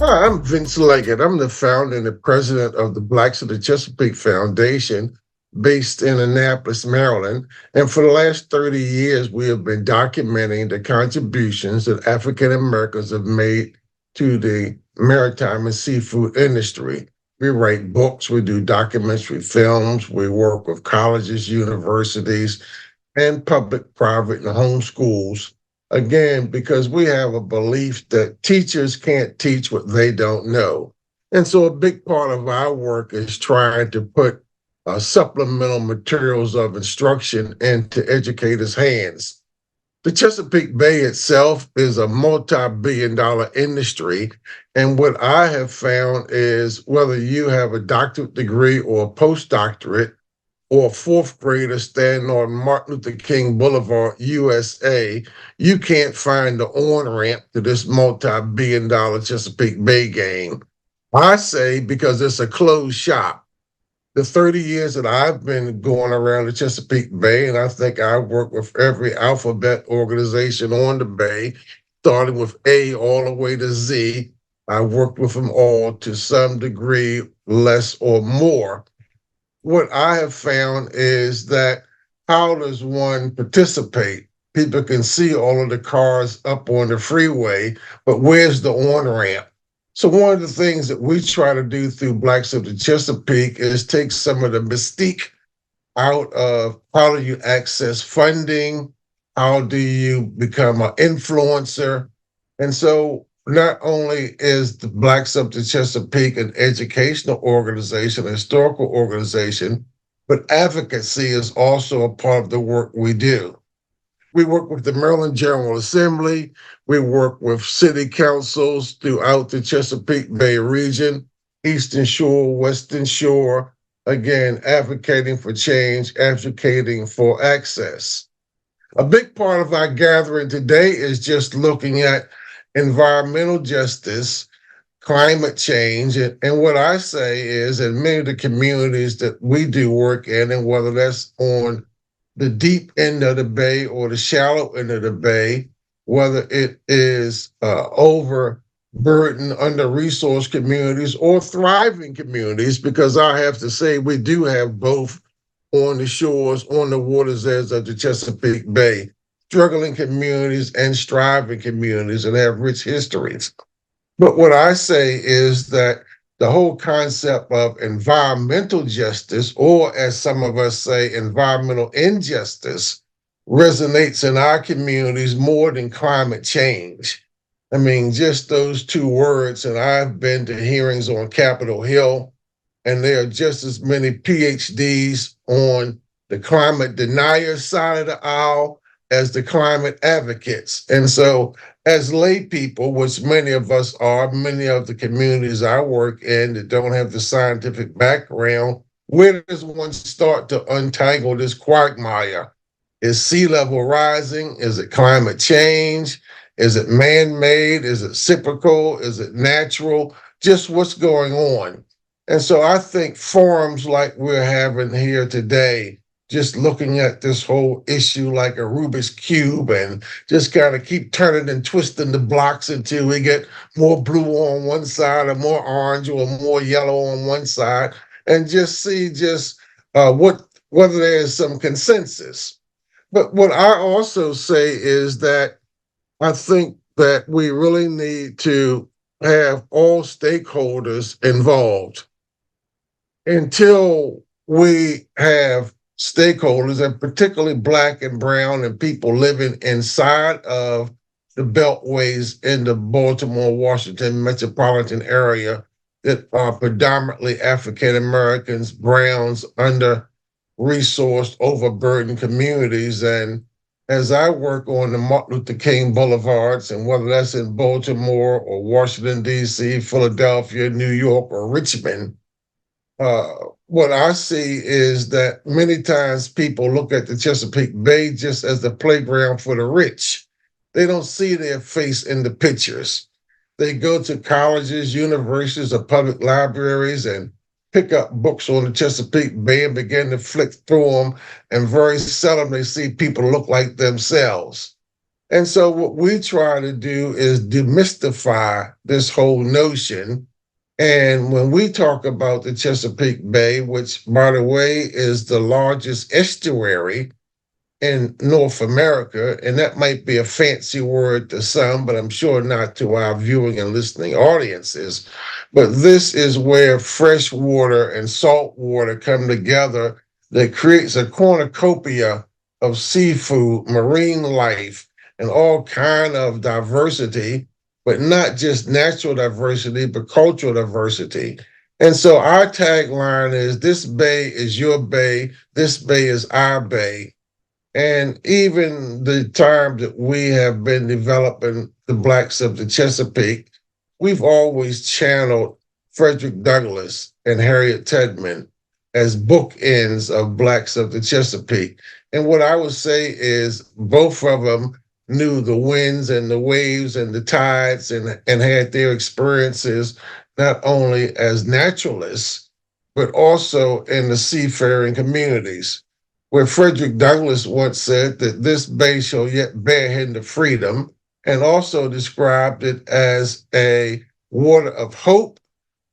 Hi, I'm Vince Leggett. I'm the founder and the president of the Blacks of the Chesapeake Foundation, based in Annapolis, Maryland. And for the last 30 years, we have been documenting the contributions that African Americans have made to the maritime and seafood industry. We write books, we do documentary films, we work with colleges, universities, and public, private, and home schools. Again, because we have a belief that teachers can't teach what they don't know. And so a big part of our work is trying to put supplemental materials of instruction into educators' hands. The Chesapeake Bay itself is a multi-billion-dollar industry. And what I have found is whether you have a doctorate degree or a postdoctorate, or a fourth grader standing on Martin Luther King Boulevard, USA, you can't find the on ramp to this multi-billion dollar Chesapeake Bay game. I say because it's a closed shop. The 30 years that I've been going around the Chesapeake Bay, and I think I work with every alphabet organization on the Bay, starting with A all the way to Z. I worked with them all to some degree, less or more. What I have found is that how does one participate? People can see all of the cars up on the freeway, but where's the on ramp? So one of the things that we try to do through Blacks of the Chesapeake is take some of the mystique out of how do you access funding? How do you become an influencer? And so not only is the Blacks of the Chesapeake an educational organization, a historical organization, but advocacy is also a part of the work we do. We work with the Maryland General Assembly. We work with city councils throughout the Chesapeake Bay region, Eastern Shore, Western Shore, again, advocating for change, advocating for access. A big part of our gathering today is just looking at environmental justice, climate change. And what I say is, in many of the communities that we do work in, and whether that's on the deep end of the bay or the shallow end of the bay, whether it is overburdened, under-resourced communities or thriving communities, because I have to say we do have both on the shores, on the water's edge of the Chesapeake Bay, struggling communities and striving communities and have rich histories. But what I say is that the whole concept of environmental justice, or as some of us say, environmental injustice, resonates in our communities more than climate change. I mean, just those two words, and I've been to hearings on Capitol Hill, and there are just as many PhDs on the climate denier side of the aisle as the climate advocates. And so, as lay people, which many of us are, many of the communities I work in that don't have the scientific background, where does one start to untangle this quagmire? Is sea level rising? Is it climate change? Is it man made? Is it cyclical? Is it natural? Just what's going on? And so I think forums like we're having here today, just looking at this whole issue like a Rubik's Cube and just kind of keep turning and twisting the blocks until we get more blue on one side or more orange or more yellow on one side, and just see whether there's some consensus. But what I also say is that I think that we really need to have all stakeholders involved. Until we have stakeholders, and particularly Black and Brown and people living inside of the beltways in the Baltimore, Washington metropolitan area that are predominantly African Americans, Browns, under resourced, overburdened communities. And as I work on the Martin Luther King Boulevards, and whether that's in Baltimore or Washington, D.C., Philadelphia, New York, or Richmond, what I see is that many times people look at the Chesapeake Bay just as the playground for the rich. They don't see their face in the pictures. They go to colleges, universities, or public libraries and pick up books on the Chesapeake Bay and begin to flick through them, and very seldom they see people look like themselves. And so what we try to do is demystify this whole notion. And when we talk about the Chesapeake Bay, which, by the way, is the largest estuary in North America, and that might be a fancy word to some, but I'm sure not to our viewing and listening audiences. But this is where fresh water and salt water come together that creates a cornucopia of seafood, marine life, and all kind of diversity, but not just natural diversity, but cultural diversity. And so our tagline is this bay is your bay, this bay is our bay. And even the time that we have been developing the Blacks of the Chesapeake, we've always channeled Frederick Douglass and Harriet Tubman as bookends of Blacks of the Chesapeake. And what I would say is both of them knew the winds and the waves and the tides and had their experiences not only as naturalists, but also in the seafaring communities where Frederick Douglass once said that this bay shall yet bear him to freedom, and also described it as a water of hope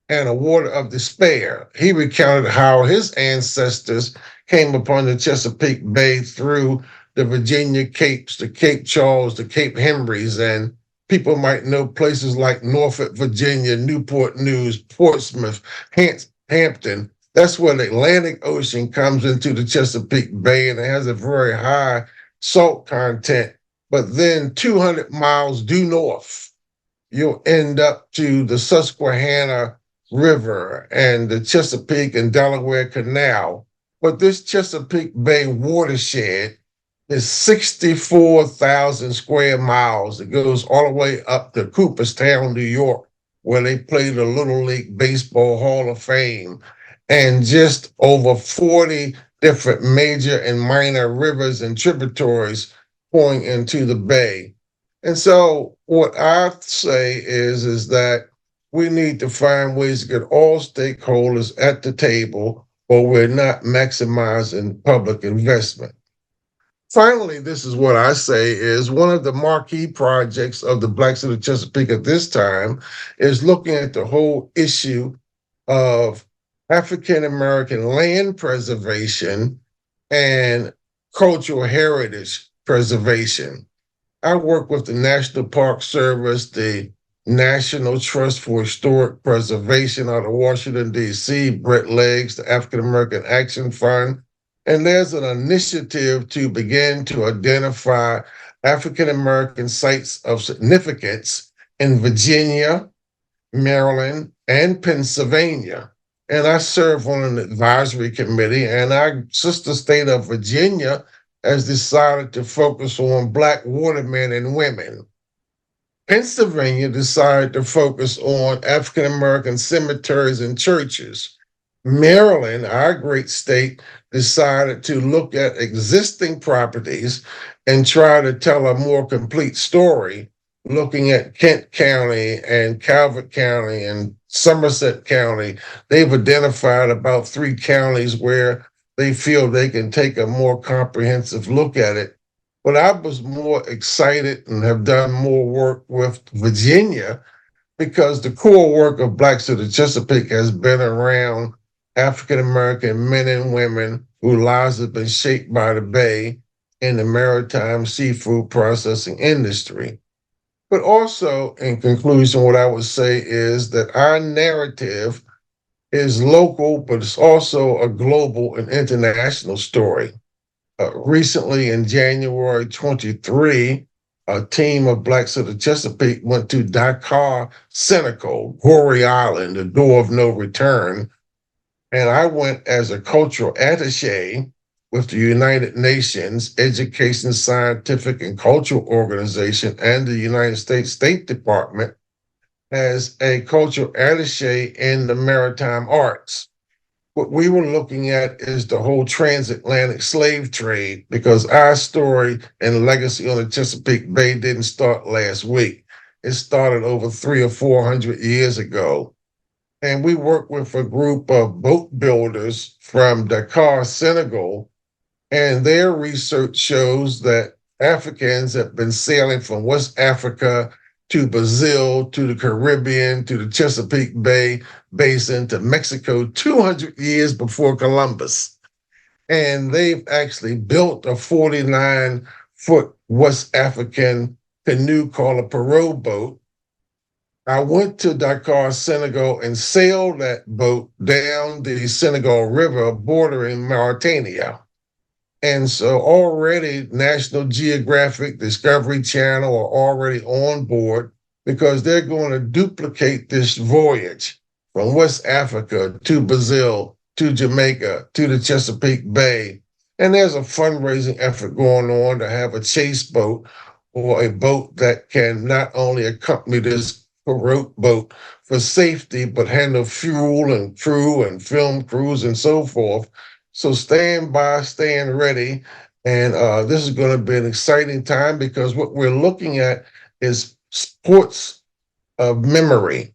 and a water of despair. He recounted how his ancestors came upon the Chesapeake Bay through the Virginia Capes, the Cape Charles, the Cape Henrys, and people might know places like Norfolk, Virginia, Newport News, Portsmouth, Hampton. That's where the Atlantic Ocean comes into the Chesapeake Bay, and it has a very high salt content. But then 200 miles due north, you'll end up to the Susquehanna River and the Chesapeake and Delaware Canal. But this Chesapeake Bay watershed is 64,000 square miles. It goes all the way up to Cooperstown, New York, where they play the Little League Baseball Hall of Fame, and just over 40 different major and minor rivers and tributaries pouring into the bay. And so what I say is that we need to find ways to get all stakeholders at the table, or we're not maximizing public investment. Finally, this is what I say is one of the marquee projects of the Blacks of the Chesapeake at this time is looking at the whole issue of African American land preservation and cultural heritage preservation. I work with the National Park Service, the National Trust for Historic Preservation out of Washington, D.C., Brett Leggs, the African American Action Fund. And there's an initiative to begin to identify African American sites of significance in Virginia, Maryland, and Pennsylvania. And I serve on an advisory committee, and our sister state of Virginia has decided to focus on Black watermen and women. Pennsylvania decided to focus on African American cemeteries and churches. Maryland, our great state, decided to look at existing properties and try to tell a more complete story, looking at Kent County and Calvert County and Somerset County. They've identified about 3 counties where they feel they can take a more comprehensive look at it. But I was more excited and have done more work with Virginia because the core work of Blacks of the Chesapeake has been around African American men and women whose lives have been shaped by the Bay in the maritime seafood processing industry. But also, in conclusion, what I would say is that our narrative is local, but it's also a global and international story. Recently, in January 23, a team of Blacks of the Chesapeake went to Dakar, Senegal, Gorée Island, the door of no return. And I went as a cultural attache with the United Nations Education, Scientific, and Cultural Organization and the United States State Department as a cultural attache in the maritime arts. What we were looking at is the whole transatlantic slave trade, because our story and legacy on the Chesapeake Bay didn't start last week. It started over 300 or 400 years ago. And we work with a group of boat builders from Dakar, Senegal, and their research shows that Africans have been sailing from West Africa to Brazil, to the Caribbean, to the Chesapeake Bay Basin, to Mexico 200 years before Columbus. And they've actually built a 49-foot West African canoe called a pirogue boat. I went to Dakar, Senegal, and sailed that boat down the Senegal River bordering Mauritania. And so already National Geographic, Discovery Channel are already on board because they're going to duplicate this voyage from West Africa to Brazil, to Jamaica, to the Chesapeake Bay. And there's a fundraising effort going on to have a chase boat or a boat that can not only accompany this pirogue boat for safety, but handle fuel and crew and film crews and so forth. So stand by, stand ready. And this is going to be an exciting time because what we're looking at is ports of memory.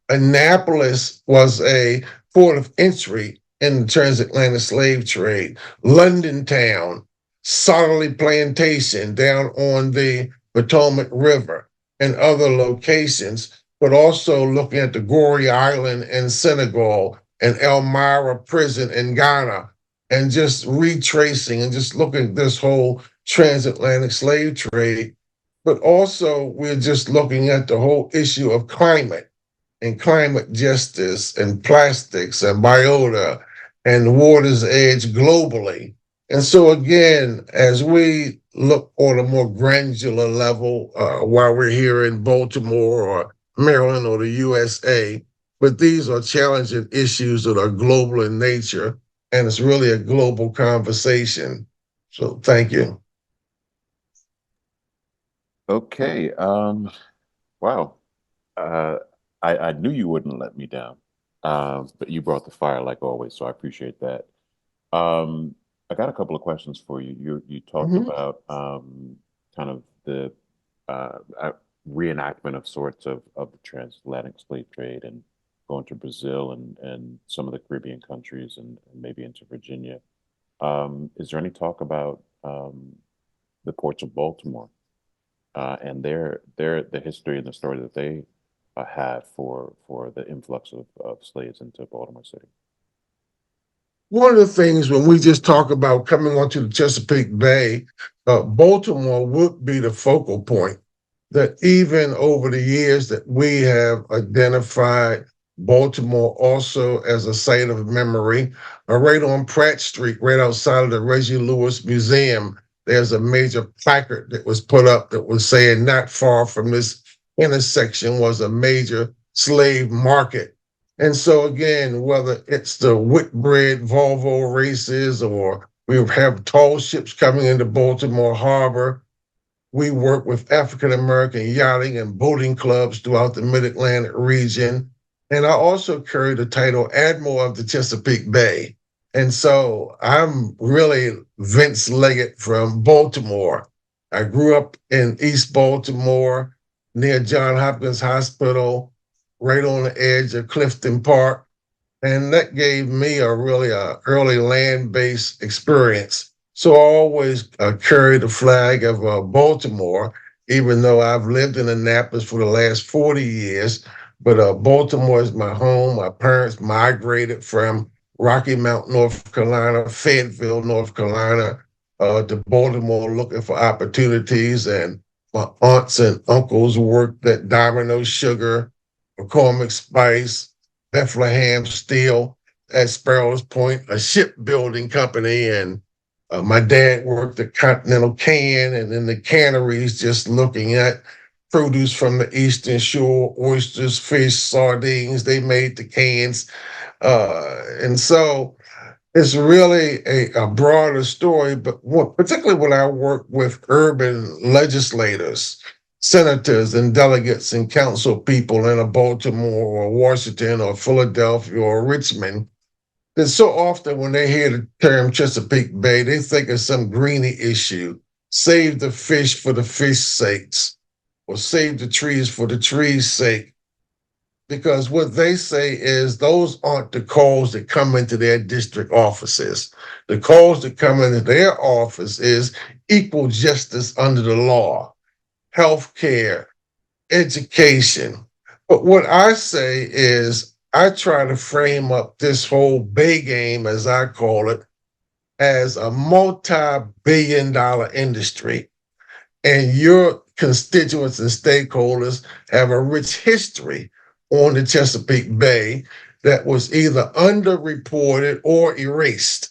Annapolis was a port of entry in the transatlantic slave trade. London Town, Solidly Plantation down on the Potomac River and other locations, but also looking at the Gorée Island in Senegal and Elmira Prison in Ghana, and just retracing and just looking at this whole transatlantic slave trade. But also, we're just looking at the whole issue of climate and climate justice and plastics and biota and water's edge globally. And so, again, as we look on a more granular level while we're here in Baltimore or Maryland or the USA, but these are challenging issues that are global in nature, and it's really a global conversation. So thank you. Okay. Wow. I knew you wouldn't let me down, but you brought the fire like always, so I appreciate that. I got a couple of questions for you. You talked about kind of the reenactment of sorts of the transatlantic slave trade and going to Brazil and some of the Caribbean countries and maybe into Virginia. Is there any talk about the ports of Baltimore and the history and the story that they had for the influx of slaves into Baltimore City? One of the things when we just talk about coming onto the Chesapeake Bay, Baltimore would be the focal point. That even over the years that we have identified Baltimore also as a site of memory, right on Pratt Street, right outside of the Reggie Lewis Museum, there's a major placard that was put up that was saying not far from this intersection was a major slave market. And so again, whether it's the Whitbread Volvo races or we have tall ships coming into Baltimore Harbor, we work with African-American yachting and boating clubs throughout the Mid-Atlantic region. And I also carry the title Admiral of the Chesapeake Bay. And so I'm really Vince Leggett from Baltimore. I grew up in East Baltimore near Johns Hopkins Hospital, right on the edge of Clifton Park. And that gave me a really early land-based experience. So I always carry the flag of Baltimore, even though I've lived in Annapolis for the last 40 years. But Baltimore is my home. My parents migrated from Rocky Mount, North Carolina, Fayetteville, North Carolina, to Baltimore looking for opportunities. And my aunts and uncles worked at Domino Sugar, McCormick Spice, Bethlehem Steel, at Sparrows Point, a shipbuilding company. And my dad worked at Continental Can and in the canneries, just looking at produce from the Eastern Shore, oysters, fish, sardines. They made the cans. And so it's really a broader story, but particularly when I work with urban legislators, senators and delegates and council people in a Baltimore or Washington or Philadelphia or Richmond, then so often when they hear the term Chesapeake Bay, they think of some greeny issue, save the fish for the fish sakes, or save the trees for the trees' sake. Because what they say is those aren't the calls that come into their district offices. The calls that come into their office is equal justice under the law, health care, education. But what I say is, I try to frame up this whole Bay game, as I call it, as a multi-billion-dollar industry. And your constituents and stakeholders have a rich history on the Chesapeake Bay that was either underreported or erased.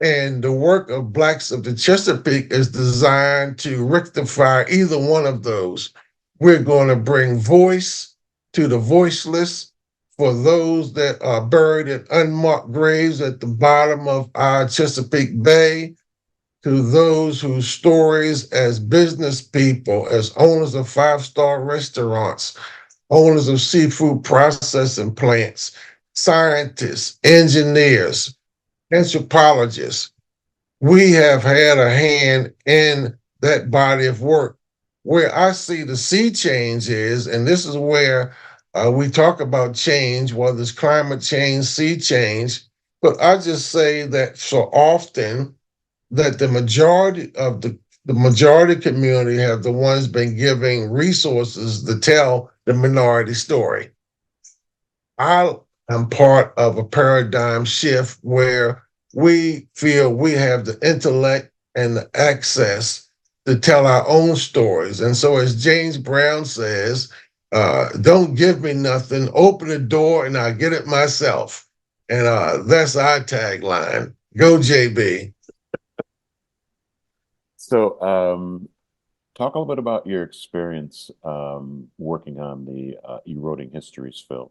And the work of Blacks of the Chesapeake is designed to rectify either one of those. We're going to bring voice to the voiceless, for those that are buried in unmarked graves at the bottom of our Chesapeake Bay, to those whose stories as business people, as owners of five-star restaurants, owners of seafood processing plants, scientists, engineers, anthropologists. We have had a hand in that body of work. Where I see the sea change is, and this is where we talk about change, whether it's climate change, sea change, but I just say that so often that the majority of the majority community have the ones been giving resources to tell the minority story. I am part of a paradigm shift where we feel we have the intellect and the access to tell our own stories. And so, as James Brown says, don't give me nothing, open the door and I'll get it myself. And that's our tagline. Go, JB. So, talk a little bit about your experience working on the Eroding Histories film.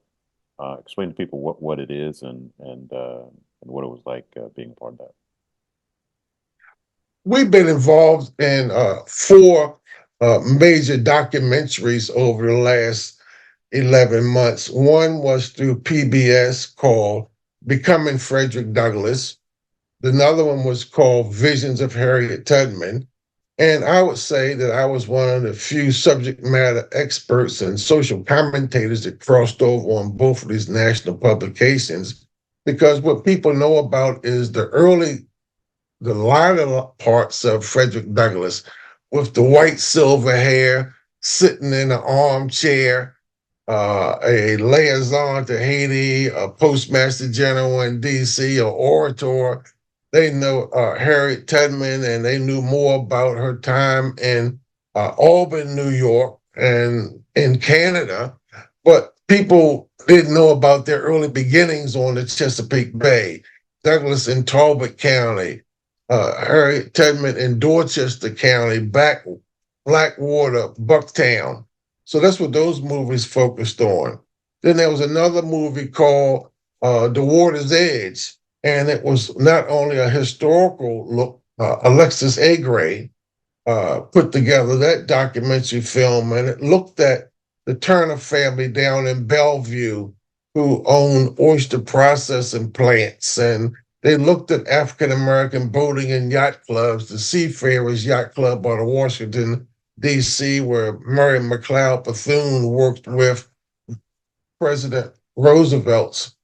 Explain to people what it is and what it was like being a part of that. We've been involved in four major documentaries over the last 11 months. One was through PBS called Becoming Frederick Douglass. Another one was called Visions of Harriet Tubman. And I would say that I was one of the few subject matter experts and social commentators that crossed over on both of these national publications, because what people know about is the lighter parts of Frederick Douglass, with the white silver hair, sitting in an armchair, a liaison to Haiti, a postmaster general in DC, an orator. They know Harriet Tubman, and they knew more about her time in Albany, New York, and in Canada. But people didn't know about their early beginnings on the Chesapeake Bay, Douglas in Talbot County, Harriet Tubman in Dorchester County, Blackwater, Bucktown. So that's what those movies focused on. Then there was another movie called The Water's Edge, and it was not only a historical look. Alexis Agray put together that documentary film, and it looked at the Turner family down in Bellevue, who owned oyster processing plants, and they looked at African-American boating and yacht clubs, the Seafarers Yacht Club out of Washington, D.C., where Mary McLeod Bethune worked with President Roosevelt's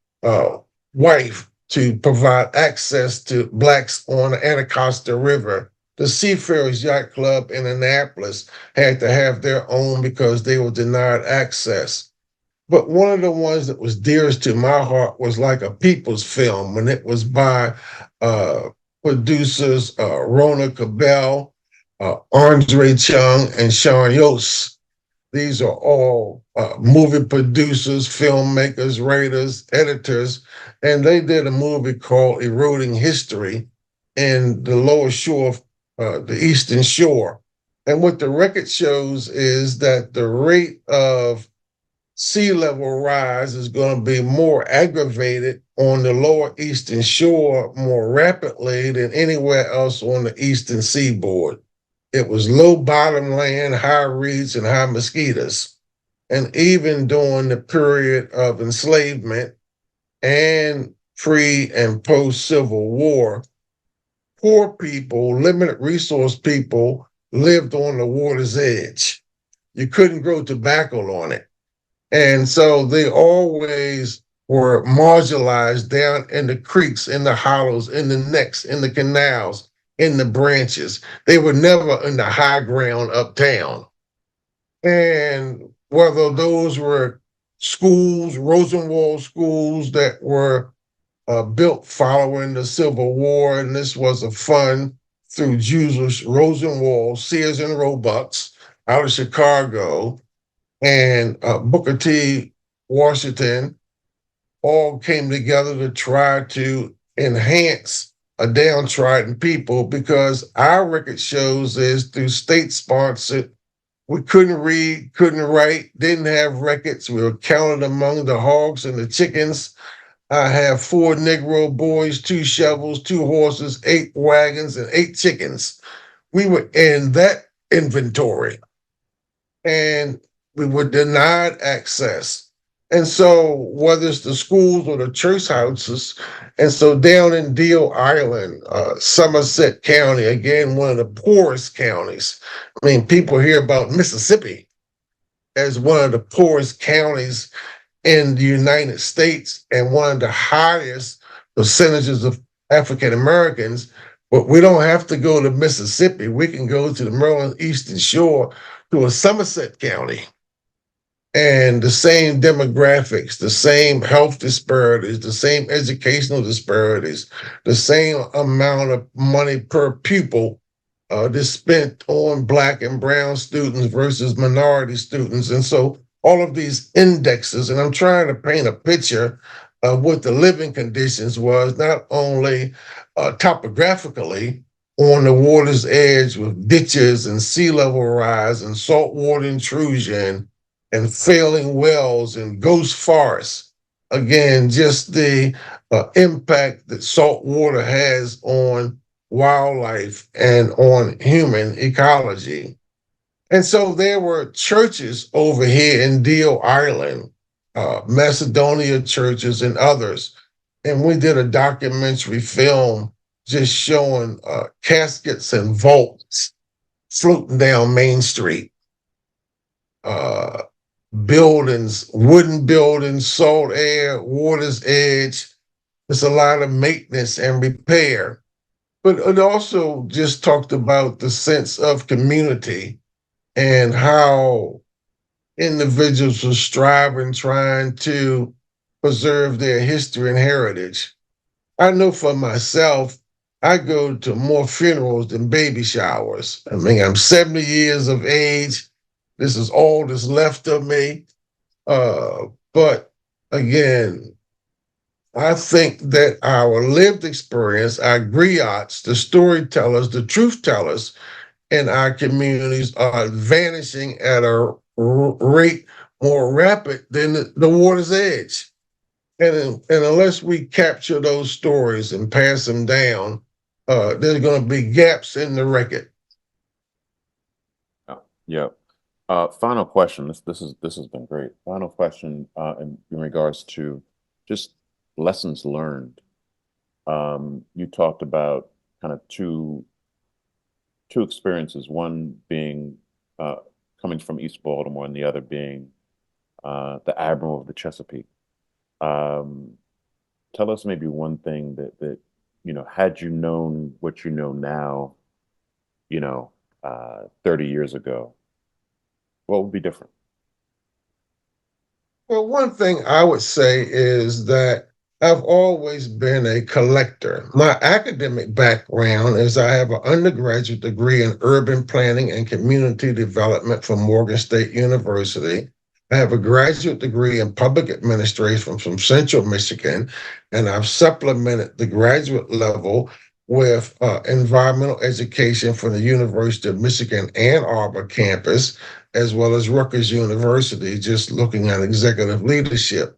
wife to provide access to Blacks on the Anacostia River. The Seafarers Yacht Club in Annapolis had to have their own because they were denied access. But one of the ones that was dearest to my heart was like a people's film, and it was by producers Rona Cabell, Andre Chung, and Sean Yost. These are all movie producers, filmmakers, writers, editors, and they did a movie called Eroding History in the lower shore of the Eastern Shore. And what the record shows is that the rate of sea level rise is going to be more aggravated on the lower Eastern Shore more rapidly than anywhere else on the Eastern Seaboard. It was low bottom land, high reeds, and high mosquitoes. And even during the period of enslavement and pre and post Civil War, poor people, limited resource people lived on the water's edge. You couldn't grow tobacco on it. And so they always were marginalized down in the creeks, in the hollows, in the necks, in the canals, in the branches. They were never in the high ground uptown. And whether those were schools, Rosenwald schools that were built following the Civil War, and this was a fund through Julius Rosenwald, Sears and Roebuck's out of Chicago, and Booker T. Washington all came together to try to enhance a downtrodden people, because our record shows is through state sponsored. We couldn't read, couldn't write, didn't have records. We were counted among the hogs and the chickens. I have 4 Negro boys, 2 shovels, 2 horses, 8 wagons, and 8 chickens. We were in that inventory, and we were denied access. And so, whether it's the schools or the church houses, and so down in Deal Island, Somerset County, again, one of the poorest counties. I mean, people hear about Mississippi as one of the poorest counties in the United States and one of the highest percentages of African Americans. But we don't have to go to Mississippi. We can go to the Maryland Eastern Shore to a Somerset County. And the same demographics, the same health disparities, the same educational disparities, the same amount of money per pupil that's spent on Black and brown students versus minority students. And so all of these indexes, and I'm trying to paint a picture of what the living conditions was, not only topographically on the water's edge with ditches and sea level rise and saltwater intrusion and failing wells and ghost forests. Again, just the impact that salt water has on wildlife and on human ecology. And so there were churches over here in Deal Island, Macedonia churches and others. And we did a documentary film just showing caskets and vaults floating down Main Street. Buildings, wooden buildings, salt air, water's edge. There's a lot of maintenance and repair. But it also just talked about the sense of community and how individuals were striving, trying to preserve their history and heritage. I know for myself, I go to more funerals than baby showers. I mean, I'm 70 years of age. This is all that's left of me. But again, I think that our lived experience, our griots, the storytellers, the truth tellers in our communities are vanishing at a rate more rapid than the water's edge. And unless we capture those stories and pass them down, there's going to be gaps in the record. Yeah. Final question. This has been great. Final question in regards to just lessons learned. You talked about kind of two experiences. One being coming from East Baltimore, and the other being the Admiral of the Chesapeake. Tell us maybe one thing that had you known what you know now, 30 years ago, what would be different? Well, one thing I would say is that I've always been a collector. My academic background is I have an undergraduate degree in urban planning and community development from Morgan State University. I have a graduate degree in public administration from Central Michigan, and I've supplemented the graduate level with environmental education from the University of Michigan Ann Arbor campus, as well as Rutgers University, just looking at executive leadership.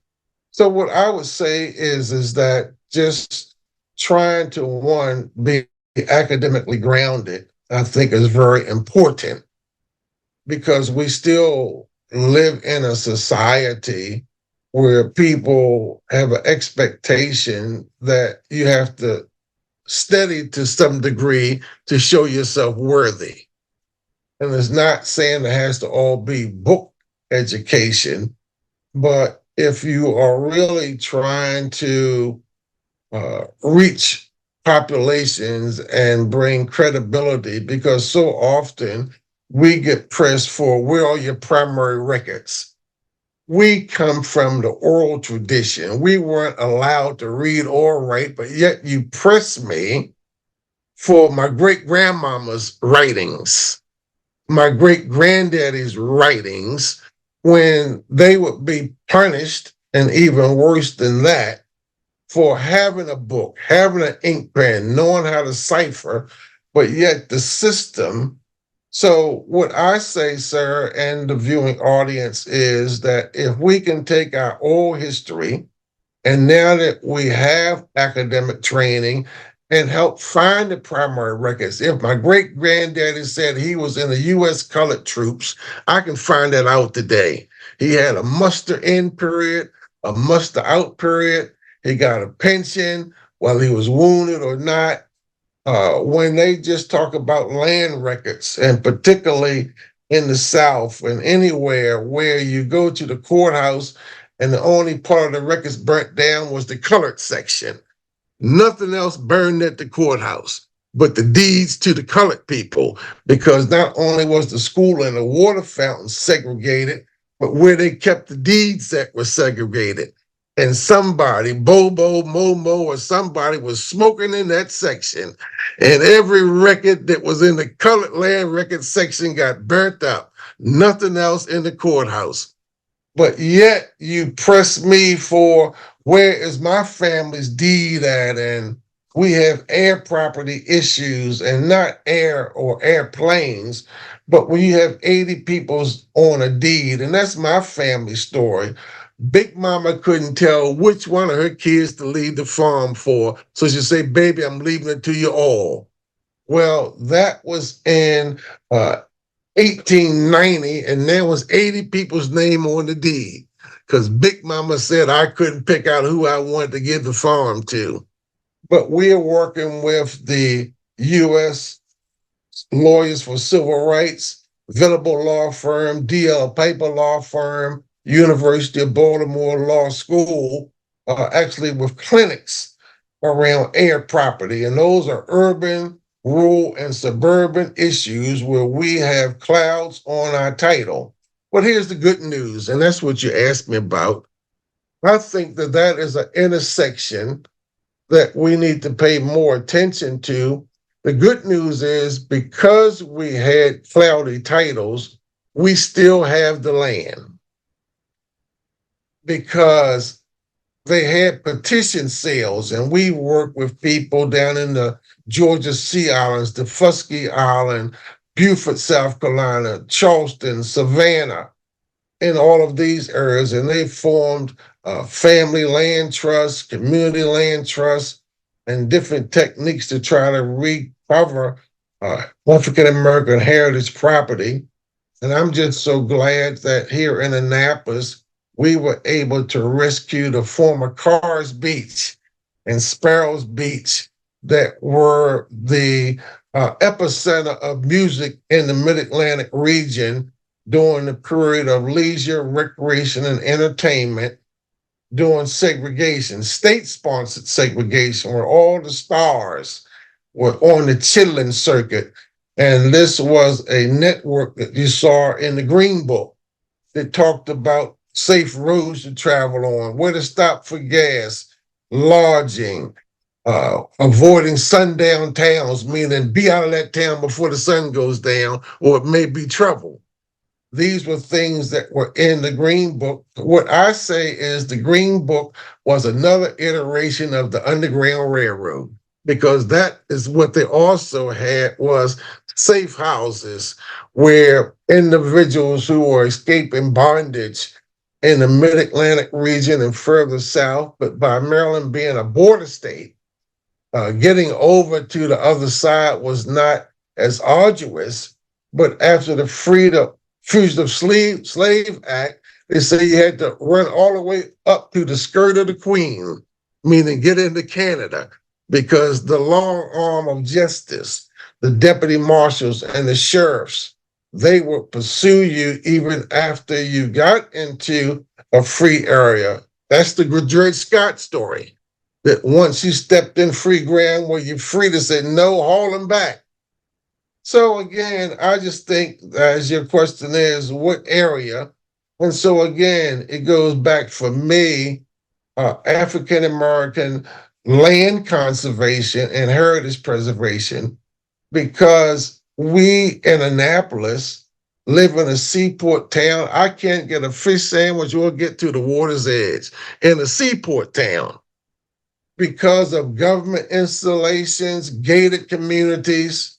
So what I would say is that just trying to, one, be academically grounded, I think is very important, because we still live in a society where people have an expectation that you have to study to some degree to show yourself worthy. And it's not saying it has to all be book education, but if you are really trying to reach populations and bring credibility, because so often we get pressed for where are your primary records. We come from the oral tradition. We weren't allowed to read or write, but yet you press me for my great grandmama's writings, my great granddaddy's writings, when they would be punished, and even worse than that, for having a book, having an ink pen, knowing how to cipher, but yet the system. So, what I say, sir, and the viewing audience is that if we can take our oral history, and now that we have academic training, and help find the primary records. If my great granddaddy said he was in the U.S. colored troops, I can find that out today. He had a muster in period, a muster out period. He got a pension, whether he was wounded or not. When they just talk about land records, and particularly in the South and anywhere where you go to the courthouse and the only part of the records burnt down was the colored section. Nothing else burned at the courthouse but the deeds to the colored people, because not only was the school and the water fountain segregated, but where they kept the deeds that were segregated. And somebody, Bobo, Momo, or somebody was smoking in that section, and every record that was in the colored land record section got burnt up. Nothing else in the courthouse. But yet you press me for where is my family's deed at? And we have air property issues, and not air or airplanes, but when you have 80 people on a deed, and that's my family story. Big Mama couldn't tell which one of her kids to leave the farm for. So she said, baby, I'm leaving it to you all. Well, that was in 1890, and there was 80 people's name on the deed, because Big Mama said I couldn't pick out who I wanted to give the farm to. But we are working with the U.S. Lawyers for Civil Rights, Venable Law Firm, D.L. Piper Law Firm, University of Baltimore Law School, actually with clinics around air property. And those are urban, rural, and suburban issues where we have clouds on our title. But here's the good news, and that's what you asked me about. I think that that is an intersection that we need to pay more attention to. The good news is, because we had cloudy titles, we still have the land, because they had petition sales, and we worked with people down in the Georgia Sea Islands, the Fusky Island, Beaufort, South Carolina, Charleston, Savannah, in all of these areas, and they formed family land trusts, community land trusts, and different techniques to try to recover African American heritage property. And I'm just so glad that here in Annapolis, we were able to rescue the former Carr's Beach and Sparrows Beach that were the epicenter of music in the Mid-Atlantic region during the period of leisure, recreation, and entertainment, during segregation, state-sponsored segregation, where all the stars were on the Chitlin circuit. And this was a network that you saw in the Green Book that talked about safe roads to travel on, where to stop for gas, lodging, avoiding sundown towns, meaning be out of that town before the sun goes down, or it may be trouble. These were things that were in the Green Book. What I say is the Green Book was another iteration of the Underground Railroad, because that is what they also had, was safe houses where individuals who were escaping bondage in the Mid-Atlantic region and further south, but by Maryland being a border state, getting over to the other side was not as arduous. But after the Fugitive Slave Act, they say you had to run all the way up to the skirt of the Queen, meaning get into Canada, because the long arm of justice, the deputy marshals and the sheriffs, they would pursue you even after you got into a free area. That's the Dred Scott story. that once you stepped in free ground where you're free to say no, haul them back. So again, I just think, as your question is, what area? And so again, it goes back for me, African American land conservation and heritage preservation, because we in Annapolis live in a seaport town. I can't get a fish sandwich or get to the water's edge in a seaport town because of government installations, gated communities.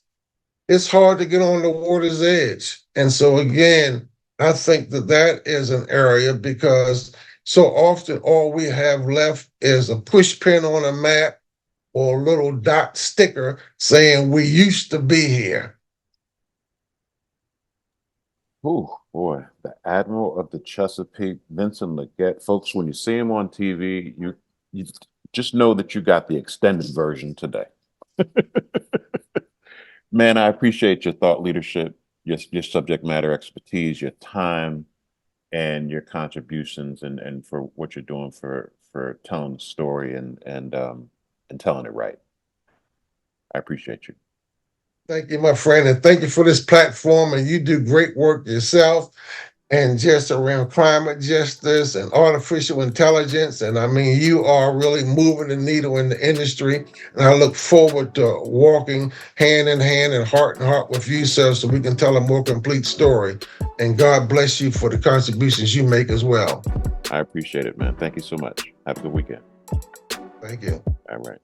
It's hard to get on the water's edge. And so again, I think that that is an area, because so often all we have left is a push pin on a map or a little dot sticker saying we used to be here. Oh boy, the Admiral of the Chesapeake, Vincent Leggett. Folks, when you see him on TV, you just know that you got the extended version today. Man, I appreciate your thought leadership, your subject matter expertise, your time, and your contributions, and for what you're doing for telling the story and telling it right. I appreciate you. Thank you, my friend, and thank you for this platform. And you do great work yourself, and just around climate justice and artificial intelligence. And I mean, you are really moving the needle in the industry. And I look forward to walking hand in hand and heart with you, sir, so we can tell a more complete story. And God bless you for the contributions you make as well. I appreciate it, man. Thank you so much. Have a good weekend. Thank you. All right.